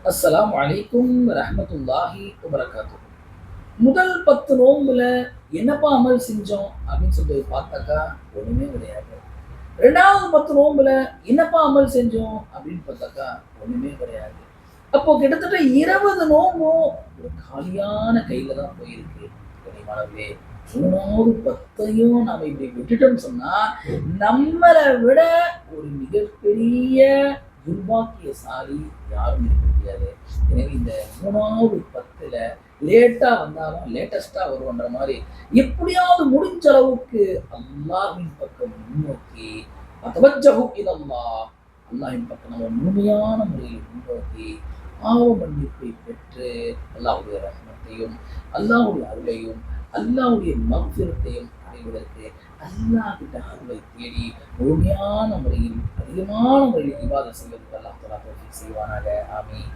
அஸ்ஸலாமு அலைக்கும் ரஹ்மத்துல்லாஹி வபரகாத்துஹு. முதல் 10 நோன்புல என்னப்பா அமல் செஞ்சோம் அப்படின்னு சொல்லி பார்த்தாக்கா ஒண்ணுமே கிடையாது. 2வது 10 நோன்புல என்னப்பா அமல் செஞ்சோம் அப்படின்னு பார்த்தாக்கா ஒண்ணுமே கிடையாது. அப்போ கிட்டத்தட்ட 20 நோன்பும் ஒரு காலியான கையில தான் போயிருக்கு. கனிமானவர்களே, 3வது 10யும் நாம இப்படி விட்டுட்டோம்னு சொன்னா, நம்மள விட ஒரு மிகப்பெரிய துர்பாக்கியசாலி யாரும் இருக்க முடியாது. எனவே இந்த 3வது 10ல லேட்டா வந்தாலும் லேட்டஸ்ட்டா வருவோன்ற மாரி, எப்படியாவது முடிஞ்ச அளவுக்கு அல்லாஹ்வின் பக்கம் முன்னோக்கி, "வதவஜ்ஜஹு இலல்லாஹ்" அல்லாஹ்வின் பக்கம் நம்ம முழுமையான முறையில் முன்னோக்கி, பாவ மன்னிப்பை பெற்று, அல்லாஹ்வுடைய ரஹ்மத்தையும், அல்லாஹ்வுடைய அருளையும், அல்லாஹ்வுடைய மக்ஃபிரத்தையும் அடைவதற்கு அல்லாஹ் கிட்ட அருளை தேடி முழுமையான முறையில், அதிகமான முறையில் இபாதத் செய்வதற்கு அல்லாஹ் தஆலா தௌஃபீக் செய்வானாக. ஆமீன்.